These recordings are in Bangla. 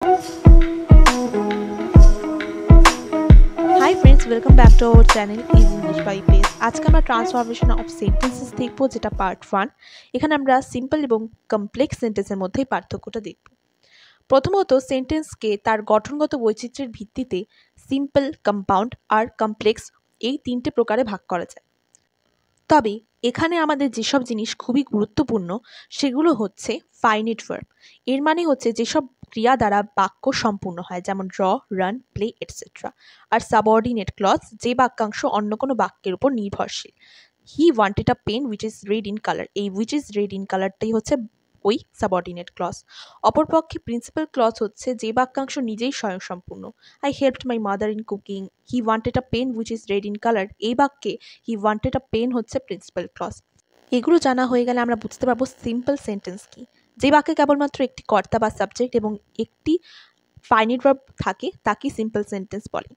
Hi friends, welcome back to our channel Easy English by Pace. আজকে আমরা ট্রান্সফরমেশন অফ সেন্টেন্সেস দেখব, যেটা পার্ট 1। এখানে আমরা সিম্পল এবং কমপ্লেক্স সেন্টেন্সের মধ্যে পার্থক্যটা দেখব। প্রথমত, সেন্টেন্সকে তার গঠনগত বৈচিত্র্যের ভিত্তিতে সিম্পল, কম্পাউন্ড আর কমপ্লেক্স এই তিনটে প্রকারে ভাগ করা যায়। তবে এখানে আমাদের যেসব জিনিস খুবই গুরুত্বপূর্ণ সেগুলো হচ্ছে ফাইনাইট ভার্ব। এর মানে হচ্ছে যেসব ক্রিয়া দ্বারা বাক্য সম্পূর্ণ হয়, যেমন ড্র, রান, প্লে এটসেট্রা। আর সাবঅর্ডিনেট ক্লজ, যে বাক্যাংশ অন্য কোনো বাক্যের উপর নির্ভরশীল। He wanted a pen which is red in colour, এই উইচ ইজ রেড ইন কালারটাই হচ্ছে ওই সাবঅর্ডিনেট ক্লজ। অপরপক্ষে প্রিন্সিপাল ক্লজ হচ্ছে যে বাক্যাংশ নিজেই স্বয়ংসম্পূর্ণ। I helped my mother in cooking, he wanted a pen which is red in colour, এই বাক্যে হি ওয়ান্টেড আ পেন হচ্ছে প্রিন্সিপাল ক্লজ। এগুলো জানা হয়ে গেলে আমরা বুঝতে পারবো সিম্পল সেন্টেন্স কি। যে বাক্যে কেবলমাত্র একটি কর্তা বা সাবজেক্ট এবং একটি ফাইনাইট ভার্ব থাকে তাকে সিম্পল সেন্টেন্স বলে।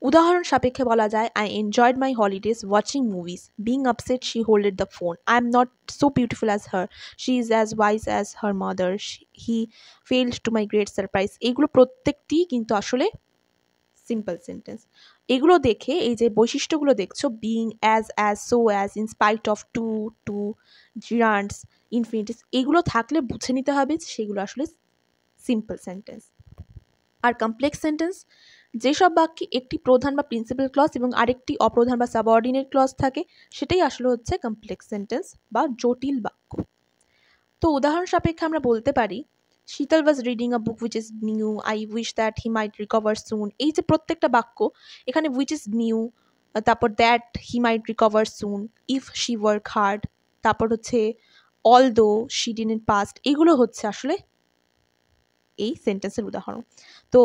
উদাহরণ সাপেক্ষে বলা যায়, I enjoyed my holidays watching movies, being upset she holded the phone, I am not so beautiful as her, she is as wise as her mother, he failed to my great surprise. এগুলো প্রত্যেকটি কিন্তু আসলে সিম্পল সেন্টেন্স। এগুলো দেখে এই যে বৈশিষ্ট্যগুলো দেখছো, being, as, so as, in spite of, to, gerunds, infinitives, এগুলো থাকলে বুঝে নিতে হবে সেগুলো আসলে সিম্পল সেন্টেন্স। আর কমপ্লেক্স সেন্টেন্স, যেসব বাক্যে একটি প্রধান বা প্রিন্সিপাল ক্লজ এবং আরেকটি অপ্রধান বা সাবঅর্ডিনেট ক্লজ থাকে সেটাই আসলে হচ্ছে কমপ্লেক্স সেন্টেন্স বা জটিল বাক্য। তো উদাহরণ সাপেক্ষে আমরা বলতে পারি, Sheetal was reading a book which is new, I wish that he might recover soon. এই যে প্রত্যেকটা বাক্য, এখানে উইচ ইজ নিউ, তারপর that he might recover soon, if she work hard, তারপর হচ্ছে অলদো শি ডিডন্ট পাস্ট, এগুলো হচ্ছে আসলে এই সেন্টেন্সের উদাহরণ। তো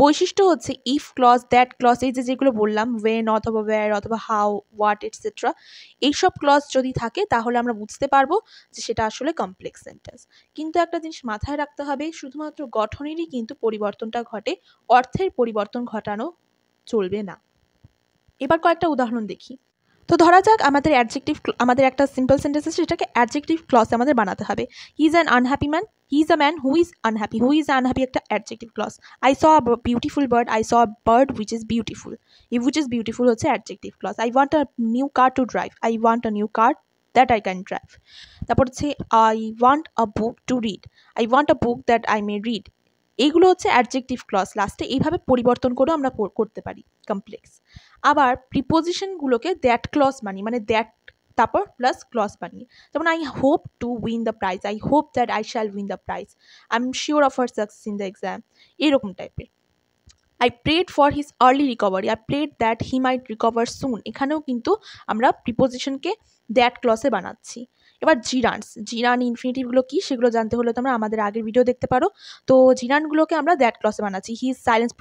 বৈশিষ্ট্য হচ্ছে ইফ ক্লজ, দ্যাট ক্লজ, এই যে যেগুলো বললাম, ওয়েন অথবা ওয়্যার অথবা হাউ, হোয়াট এটসেট্রা, এইসব ক্লজ যদি থাকে তাহলে আমরা বুঝতে পারবো যে সেটা আসলে কমপ্লেক্স সেন্টেন্স। কিন্তু একটা জিনিস মাথায় রাখতে হবে, শুধুমাত্র গঠনেরই কিন্তু পরিবর্তনটা ঘটে, অর্থের পরিবর্তন ঘটানো চলবে না। এবার কয়েকটা উদাহরণ দেখি। তো ধরা যাক আমাদের আমাদের একটা সিম্পল সেন্টেন্স আছে, সেটাকে অ্যাডজেক্টিভ ক্লজ আমাদের বানাতে হবে। He is an unhappy man, he is a man who is unhappy, who is unhappy একটা adjective clause. I saw a beautiful bird, I saw a bird which is beautiful, এই হুইচ ইজ বিউটিফুল হচ্ছে adjective clause. I want a new car to drive, I want a new car that I can drive. তারপর হচ্ছে I want a book to read, I want a book that I may read, এইগুলো হচ্ছে অ্যাডজেক্টিভ ক্লজ। লাস্টে এইভাবে পরিবর্তন করেও আমরা করতে পারি কমপ্লেক্স। আবার প্রিপোজিশনগুলোকে দ্যাট ক্লজ বানিয়ে, মানে দ্যাট তারপর প্লাস ক্লজ বানিয়ে, যেমন I hope to win the prize, I hope that I shall win the prize, I am sure of her success in the exam, এরকম টাইপের। I prayed for his early recovery, I prayed that he might recover soon, এখানেও কিন্তু আমরা প্রিপোজিশনকে দ্যাট ক্লজে বানাচ্ছি। এবার জিরান ইনফিনিটিভগুলো কি সেগুলো জানতে হলে তোমরা আমাদের আগের ভিডিও দেখতে পারো। তো জিরানগুলোকে আমরা দ্যাট ক্লজে বানাচ্ছি। He is silence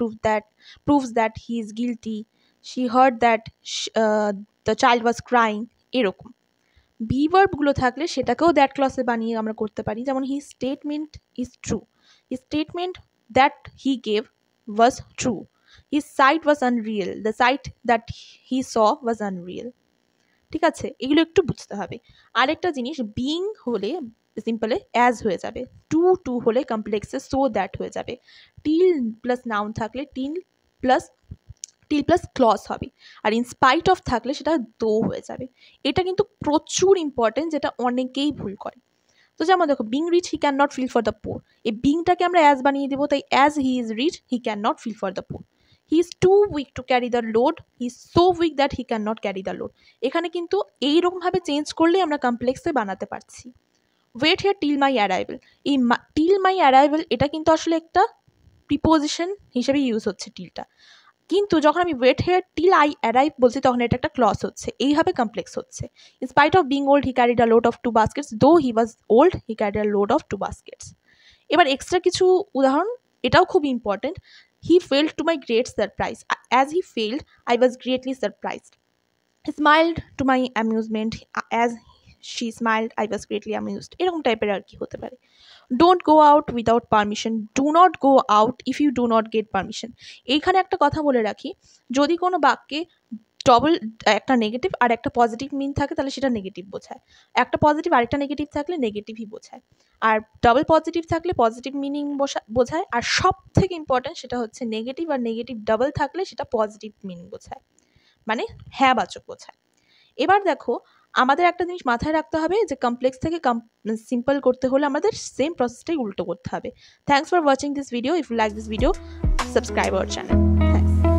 proves that he is guilty, she heard that the child was crying, এরকম। বি ভার্বগুলো থাকলে সেটাকেও দ্যাট ক্লজে বানিয়ে আমরা করতে পারি, যেমন he statement is true, he statement that he gave was true, his sight was unreal, the sight that he saw was unreal। ঠিক আছে, এগুলো একটু বুঝতে হবে। আরেকটা জিনিস, বিং হলে সিম্পলে অ্যাজ হয়ে যাবে, টু হলে কমপ্লেক্সে সো দ্যাট হয়ে যাবে, টিল প্লাস নাউন থাকলে টিল প্লাস ক্লজ হবে, আর ইন স্পাইট অফ থাকলে সেটা দো হয়ে যাবে। এটা কিন্তু প্রচুর ইম্পর্টেন্ট, যেটা অনেকেই ভুল করে। তো যেমন দেখো, being rich he can not feel for the poor, এই বিংটাকে আমরা অ্যাজ বানিয়ে দেবো, তাই as he is rich he can not feel for the poor. He is too weak to carry the load, he is so weak that he can not carry the load. এখানে কিন্তু এইরকমভাবে চেঞ্জ করলে আমরা কমপ্লেক্সে বানাতে পারছি। Wait here till my arrival, এই টিল মাই অ্যারাইভেল এটা কিন্তু আসলে একটা প্রিপোজিশন হিসেবে ইউজ হচ্ছে টিলটা, কিন্তু যখন আমি wait here till I arrive বলছি তখন এটা একটা ক্লজ হচ্ছে, এইভাবে কমপ্লেক্স হচ্ছে। In spite of being old he carried a load of 2 baskets, though he was old he carried a load of 2 baskets. এবার এক্সট্রা কিছু উদাহরণ, এটাও খুব important. He failed to my great surprise, as he failed I was greatly surprised. He smiled to my amusement, as she smiled I was greatly amused, এরকম টাইপের আর কি হতে পারে। Don't go out without permission, do not go out if you do not get permission. এইখানে একটা কথা বলে রাখি, যদি কোনো বাক্যে ডবল একটা নেগেটিভ আর একটা পজিটিভ মিন থাকে তাহলে সেটা নেগেটিভ বোঝায়, একটা পজিটিভ আরেকটা নেগেটিভ থাকলে নেগেটিভই বোঝায়, আর ডাবল পজিটিভ থাকলে পজিটিভ মিনিং বোঝায়, আর সব থেকে ইম্পর্টেন্ট সেটা হচ্ছে নেগেটিভ আর নেগেটিভ ডাবল থাকলে সেটা পজিটিভ মিনিং বোঝায়, মানে হ্যাঁ বাচক বোঝায়। এবার দেখো আমাদের একটা জিনিস মাথায় রাখতে হবে যে কমপ্লেক্স থেকে সিম্পল করতে হলে আমাদের সেম প্রসেসটাই উল্টো করতে হবে। Thanks for watching this video. If you like this video, subscribe our channel. Thanks.